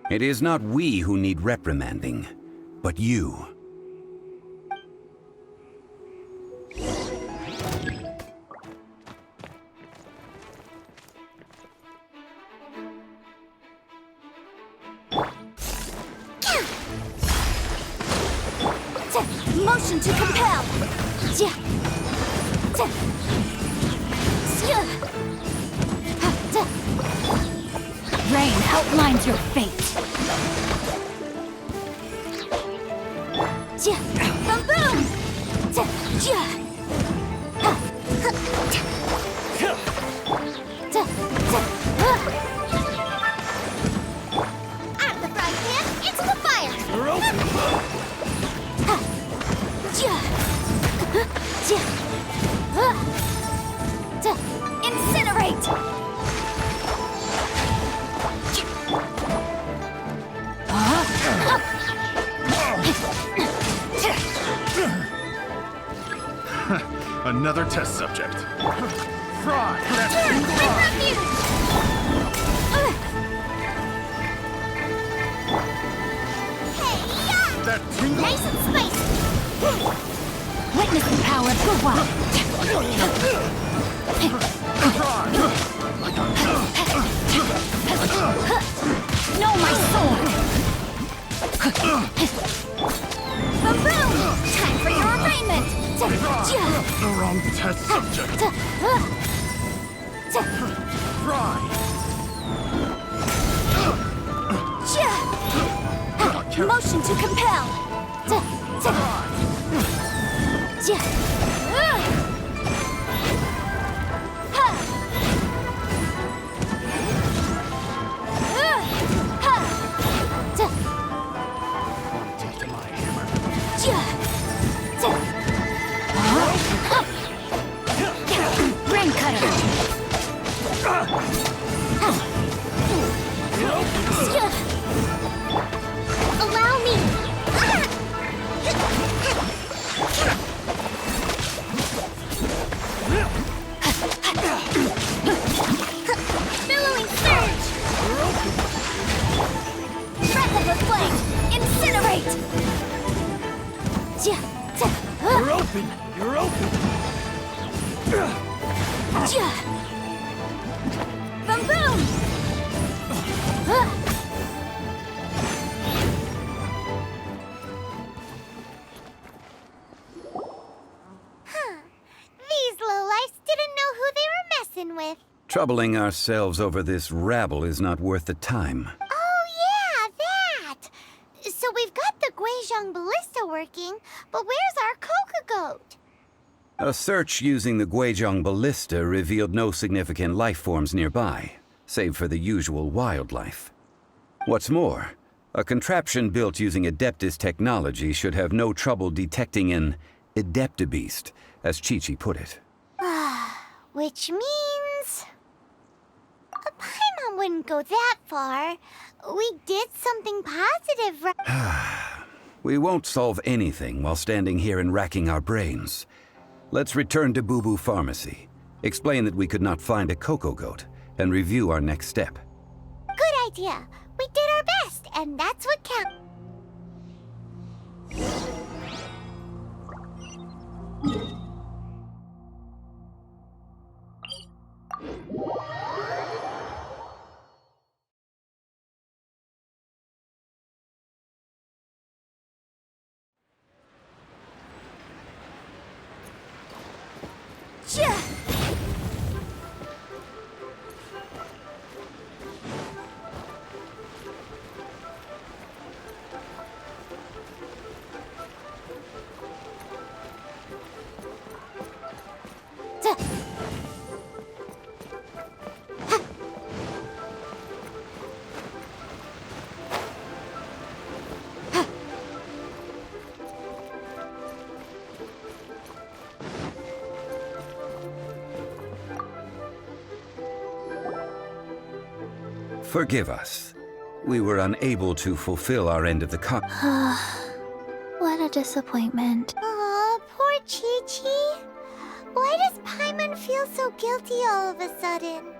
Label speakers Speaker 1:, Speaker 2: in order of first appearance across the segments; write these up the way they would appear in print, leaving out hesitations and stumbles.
Speaker 1: It is not we who need reprimanding, but you.
Speaker 2: Motion to compel. Rain outlines your fate. Boom boom. Out of the frying pan, into the fire. Incinerate!
Speaker 3: Another test subject. Fry!
Speaker 2: Turn! Refuge! Hey-ya!
Speaker 3: That tingle!
Speaker 2: Nice and spicy! Witness the power of the wild! Know my sword! Boom boom! Time for your arraignment!
Speaker 3: The wrong test subject. Fry!
Speaker 2: Motion to compel!
Speaker 3: Take my hammer.
Speaker 2: Rain cutter! Allow me! Billowing surge! Breath of the flame! Incinerate!
Speaker 3: You're open! You're open!
Speaker 2: Boom boom! These lowlifes didn't know who they were messing with.
Speaker 1: Troubling ourselves over this rabble is not worth the time.
Speaker 2: Oh yeah, that! So we've got the Guizhong ballista working, but where's our Coca goat?
Speaker 1: A search using the Guizhong ballista revealed no significant life forms nearby, save for the usual wildlife. What's more, a contraption built using Adeptus technology should have no trouble detecting an Adeptabeast, as Chi-Chi put it.
Speaker 2: Which means... Paimon wouldn't go that far. We did something positive, right?
Speaker 1: We won't solve anything while standing here and racking our brains. Let's return to Boo Boo Pharmacy, explain that we could not find a Coco Goat, and review our next step.
Speaker 2: Good idea. We did our best, and that's what counts.
Speaker 1: Forgive us. We were unable to fulfill our end of the
Speaker 2: What a disappointment. Aw, poor Chi-Chi. Why does Paimon feel so guilty all of a sudden?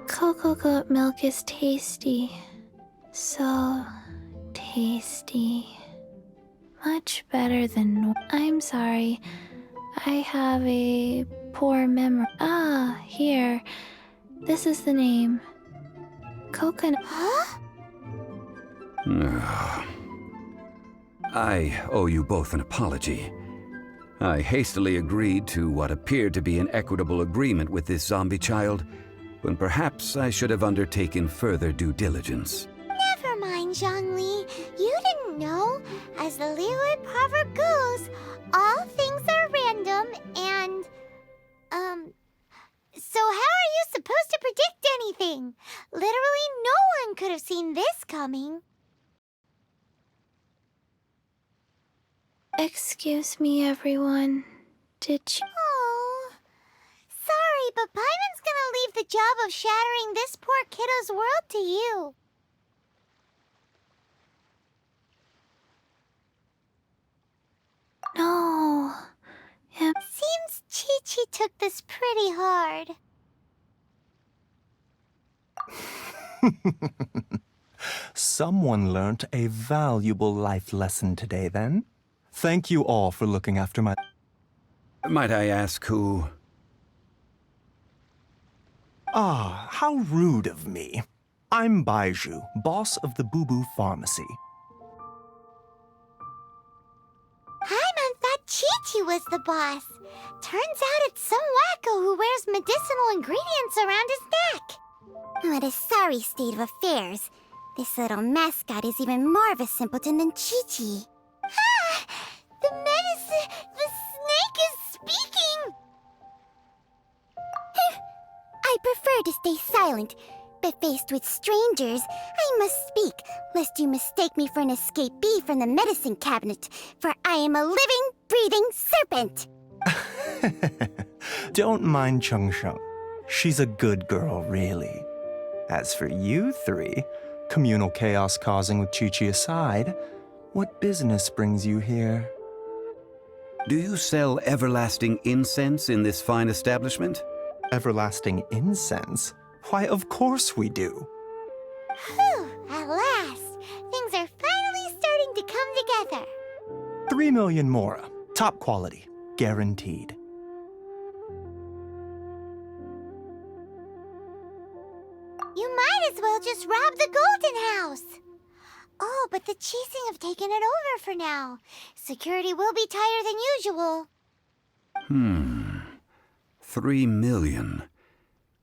Speaker 4: Cocoa goat milk is tasty.
Speaker 2: So tasty. Much better than I'm sorry. I have a poor memory. Ah, here. This is the name. Coconut. Huh?
Speaker 1: I owe you both an apology. I hastily agreed to what appeared to be an equitable agreement with this zombie child, when perhaps I should have undertaken further due diligence.
Speaker 2: Never mind, Zhongli. You didn't know. As the Liyue proverb goes, all things are random and, so how are you supposed to predict anything? Literally no one could have seen this coming. Excuse me, everyone. Did you... Oh, sorry, but Paimon's gonna leave the job of shattering this poor kiddo's world to you. No. Seems Chi-Chi took this pretty hard.
Speaker 4: Someone learnt a valuable life lesson today, then. Thank you all for looking after my...
Speaker 1: Might I ask who?
Speaker 4: Ah, how rude of me. I'm Baiju, boss of the Boo Boo Pharmacy.
Speaker 2: Paimon thought Chi-Chi was the boss. Turns out it's some wacko who wears medicinal ingredients around his neck. What a sorry state of affairs. This little mascot is even more of a simpleton than Chi-Chi. Ah! The medicine... The snake is speaking! I prefer to stay silent, but faced with strangers, I must speak, lest you mistake me for an escapee from the medicine cabinet, for I am a living, breathing serpent!
Speaker 4: Don't mind Chung Sheng. She's a good girl, really. As for you three, communal chaos causing with Chi-Chi aside, what business brings you here?
Speaker 1: Do you sell everlasting incense in this fine establishment?
Speaker 4: Everlasting incense? Why, of course we do.
Speaker 2: Whew, at last! Things are finally starting to come together.
Speaker 4: 3 million mora. Top quality. Guaranteed.
Speaker 2: You might as well just rob the Golden House! Oh, but the Chising have taken it over for now. Security will be tighter than usual.
Speaker 1: 3 million.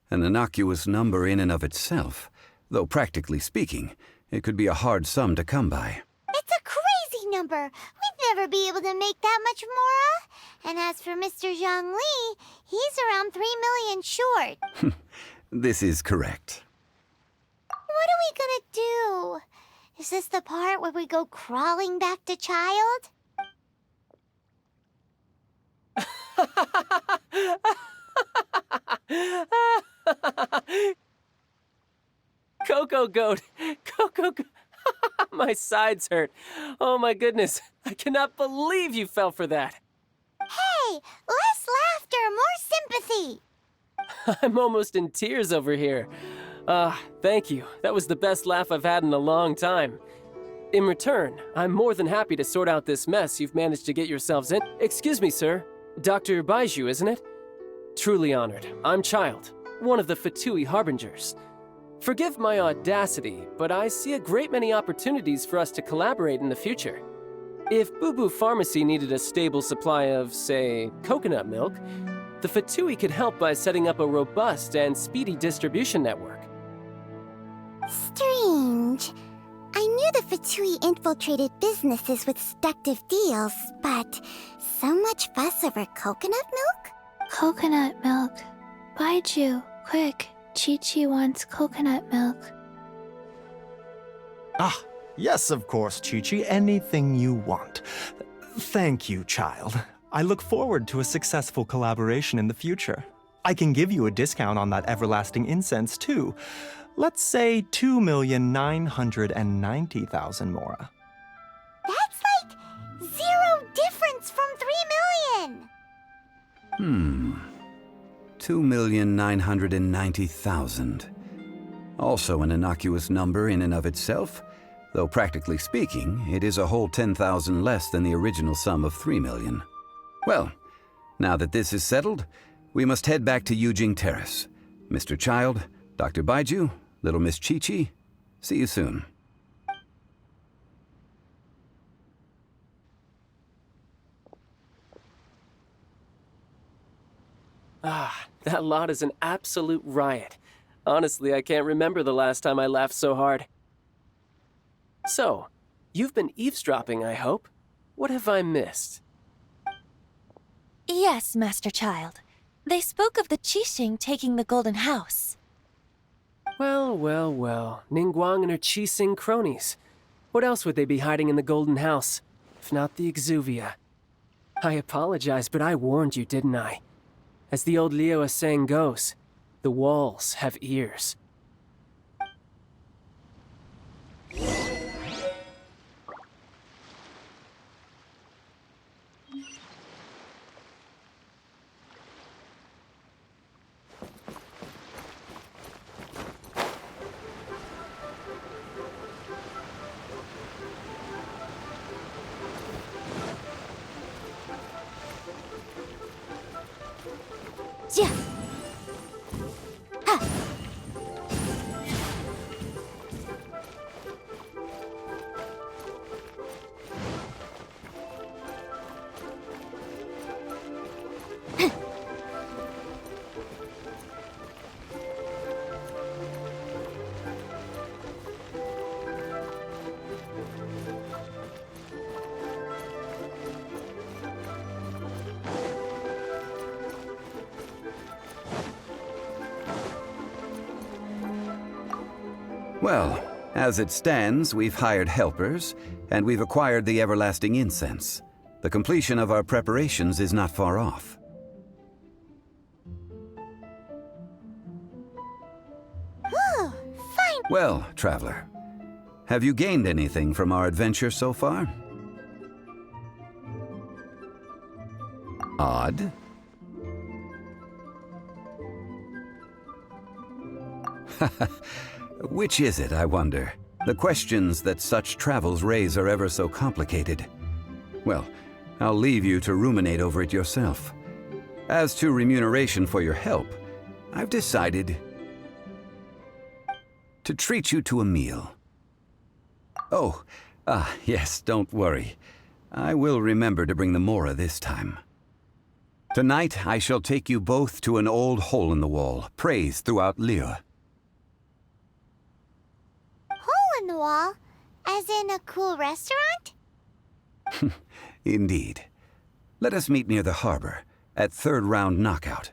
Speaker 1: An innocuous number in and of itself, though practically speaking, it could be a hard sum to come by.
Speaker 2: It's a crazy number. We'd never be able to make that much mora. And as for Mr. Zhongli, he's around 3 million short.
Speaker 1: This is correct.
Speaker 2: What are we gonna do? Is this the part where we go crawling back to child?
Speaker 5: Coco Goat! Coco Goat! My sides hurt. Oh my goodness. I cannot believe you fell for that.
Speaker 2: Hey, less laughter, more sympathy.
Speaker 5: I'm almost in tears over here. Thank you. That was the best laugh I've had in a long time. In return, I'm more than happy to sort out this mess you've managed to get yourselves in. Excuse me, sir. Dr. Baiju, isn't it? Truly honored. I'm Child, one of the Fatui Harbingers. Forgive my audacity, but I see a great many opportunities for us to collaborate in the future. If Boo Boo Pharmacy needed a stable supply of, say, coconut milk, the Fatui could help by setting up a robust and speedy distribution network.
Speaker 2: Strange. I knew the Fatui infiltrated businesses with seductive deals, but so much fuss over coconut milk? Coconut milk. Baiju, quick. Chi-Chi wants coconut milk.
Speaker 4: Ah, yes, of course, Chi-Chi. Anything you want. Thank you, Child. I look forward to a successful collaboration in the future. I can give you a discount on that everlasting incense, too. Let's say 2,990,000 mora.
Speaker 2: That's like 0 difference from 3 million!
Speaker 1: 2,990,000. Also an innocuous number in and of itself, though practically speaking, it is a whole 10,000 less than the original sum of 3 million. Well, now that this is settled, we must head back to Yujing Terrace. Mr. Child, Dr. Baiju, little Miss Chi-Chi, see you soon.
Speaker 5: Ah, that lot is an absolute riot. Honestly, I can't remember the last time I laughed so hard. So, you've been eavesdropping, I hope? What have I missed?
Speaker 6: Yes, Master Child. They spoke of the Qixing taking the Golden House.
Speaker 5: Well, well, well. Ningguang and her Qixing cronies. What else would they be hiding in the Golden House, if not the Exuvia? I apologize, but I warned you, didn't I? As the old Liu saying goes, the walls have ears.
Speaker 6: Yeah. Ha.
Speaker 1: Well, as it stands, we've hired helpers, and we've acquired the everlasting incense. The completion of our preparations is not far off.
Speaker 2: Ooh, fine.
Speaker 1: Well, traveler, have you gained anything from our adventure so far? Odd. Which is it, I wonder? The questions that such travels raise are ever so complicated. Well, I'll leave you to ruminate over it yourself. As to remuneration for your help, I've decided to treat you to a meal. Oh, yes, don't worry. I will remember to bring the Mora this time. Tonight, I shall take you both to an old hole in the wall, praised throughout Liu.
Speaker 2: Hole in the wall? As in a cool restaurant?
Speaker 1: Indeed. Let us meet near the harbor, at third round knockout.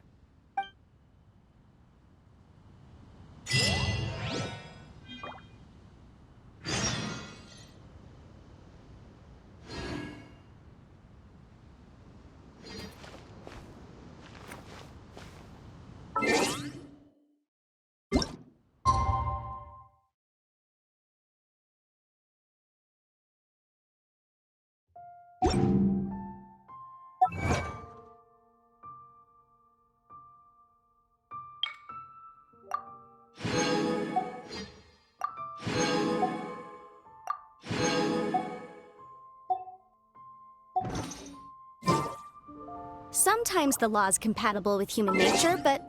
Speaker 6: Sometimes the law's compatible with human nature, but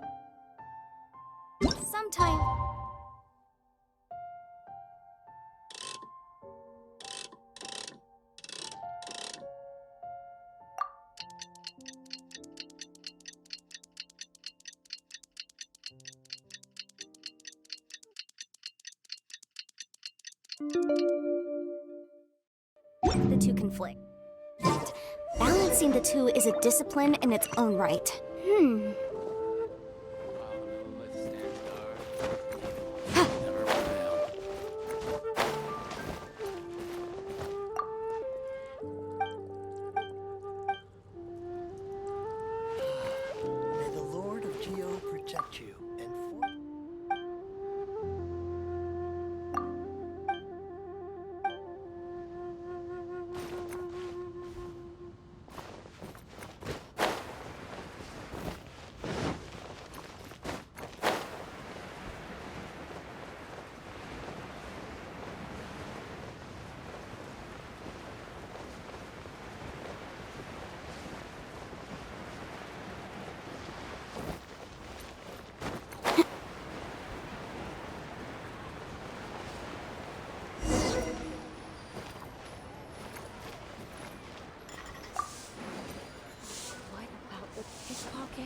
Speaker 6: sometimes... The two conflict. Balancing the two is a discipline in its own right.
Speaker 3: May the Lord of Geo protect you and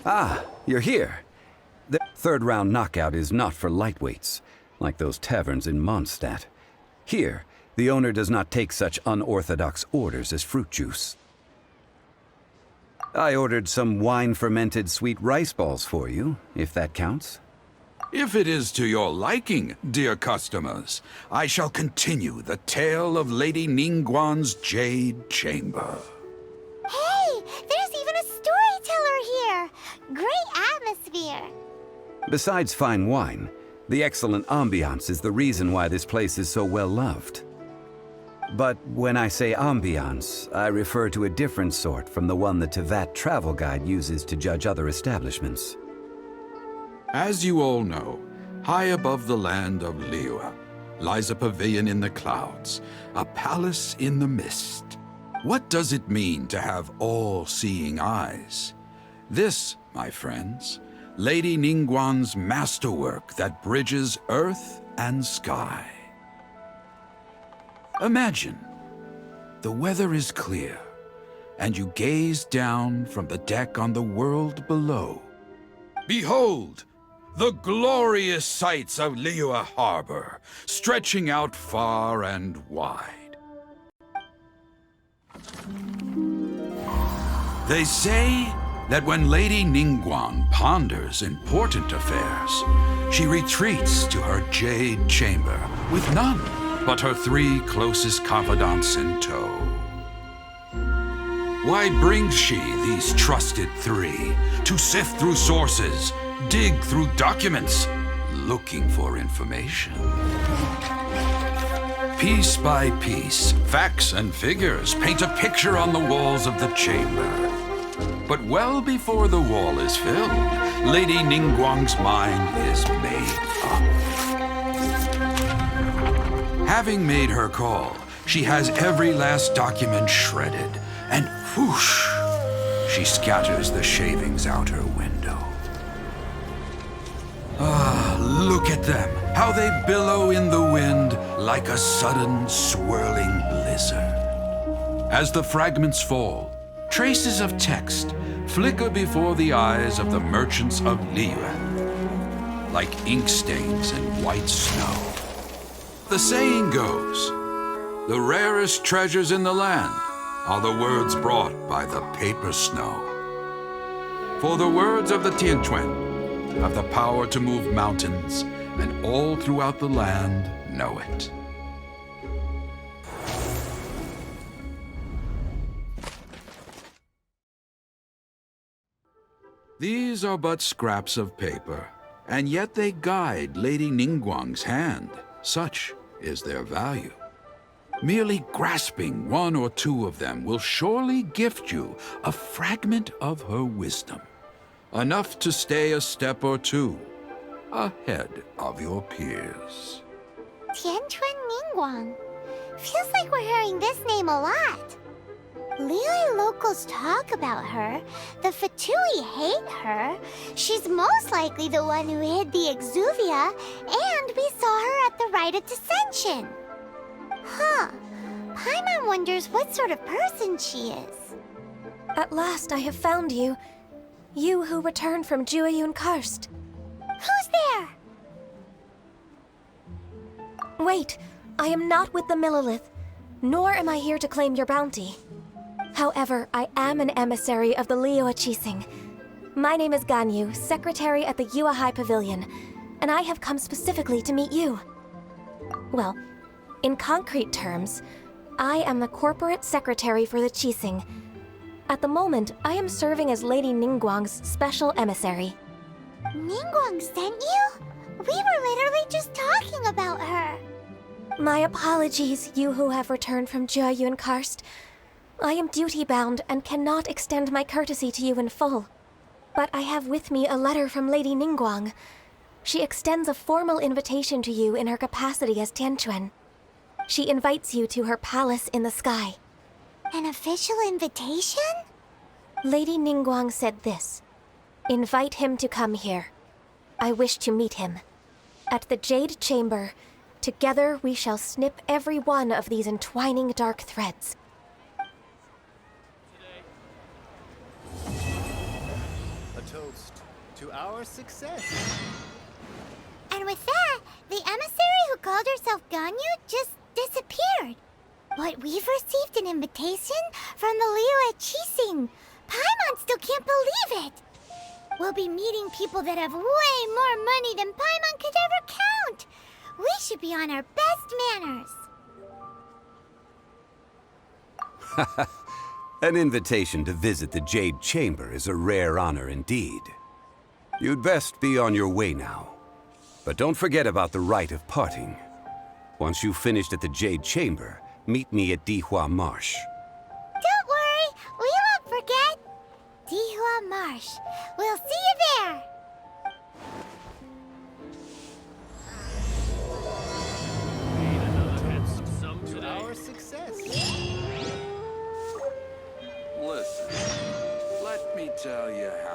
Speaker 1: Ah, you're here. The third round knockout is not for lightweights, like those taverns in Mondstadt. Here, the owner does not take such unorthodox orders as fruit juice. I ordered some wine-fermented sweet rice balls for you, if that counts.
Speaker 7: If it is to your liking, dear customers, I shall continue the tale of Lady Ningguang's Jade Chamber.
Speaker 2: Hey, there's even a storyteller here! Great atmosphere!
Speaker 1: Besides fine wine, the excellent ambiance is the reason why this place is so well loved. But when I say ambiance, I refer to a different sort from the one the Tevat travel guide uses to judge other establishments.
Speaker 7: As you all know, high above the land of Liyue lies a pavilion in the clouds, a palace in the mist. What does it mean to have all-seeing eyes? This, my friends, Lady Ningguang's masterwork that bridges earth and sky. Imagine, the weather is clear, and you gaze down from the deck on the world below. Behold, the glorious sights of Liyue Harbor, stretching out far and wide. They say that when Lady Ningguang ponders important affairs, she retreats to her jade chamber with none but her 3 closest confidants in tow. Why brings she these trusted 3 to sift through sources, dig through documents, looking for information? Piece by piece, facts and figures paint a picture on the walls of the chamber. But well before the wall is filled, Lady Ningguang's mind is made up. Having made her call, she has every last document shredded, and whoosh, she scatters the shavings out her window. Ah, look at them, how they billow in the wind like a sudden swirling blizzard. As the fragments fall, traces of text flicker before the eyes of the merchants of Liyue, like ink stains in white snow. The saying goes, the rarest treasures in the land are the words brought by the paper snow. For the words of the Tianquan have the power to move mountains, and all throughout the land know it. These are but scraps of paper, and yet they guide Lady Ningguang's hand. Such is their value. Merely grasping 1 or 2 of them will surely gift you a fragment of her wisdom, enough to stay a step or 2 ahead of your peers.
Speaker 2: Tianquan Ningguang. Feels like we're hearing this name a lot. Liyue locals talk about her. The Fatui hate her. She's most likely the one who hid the Exuvia, and we saw her at the Rite of Descension. Huh. Paimon wonders what sort of person she is.
Speaker 6: At last I have found you. You who returned from Jueyun Karst.
Speaker 2: Who's there?
Speaker 6: Wait, I am not with the Millelith, nor am I here to claim your bounty. However, I am an emissary of the Liyue Qixing. My name is Ganyu, secretary at the Yue High Pavilion, and I have come specifically to meet you. Well, in concrete terms, I am the corporate secretary for the Qixing. At the moment, I am serving as Lady Ningguang's special emissary.
Speaker 2: Ningguang sent you? We were literally just talking about her.
Speaker 6: My apologies, you who have returned from Jueyun Karst. I am duty-bound and cannot extend my courtesy to you in full. But I have with me a letter from Lady Ningguang. She extends a formal invitation to you in her capacity as Tianquan. She invites you to her palace in the sky.
Speaker 2: An official invitation?
Speaker 6: Lady Ningguang said this. Invite him to come here. I wish to meet him. At the Jade Chamber, together we shall snip every one of these entwining dark threads.
Speaker 8: A toad
Speaker 3: our success.
Speaker 2: And with that, the emissary who called herself Ganyu just disappeared. But we've received an invitation from the Liyue Qixing. Paimon still can't believe it. We'll be meeting people that have way more money than Paimon could ever count. We should be on our best manners.
Speaker 1: An invitation to visit the Jade Chamber is a rare honor indeed. You'd best be on your way now. But don't forget about the rite of parting. Once you've finished at the Jade Chamber, meet me at Dihua Marsh.
Speaker 2: Don't worry, we won't forget. Dihua Marsh. We'll see you there.
Speaker 3: To our success.
Speaker 7: Listen, let me tell you how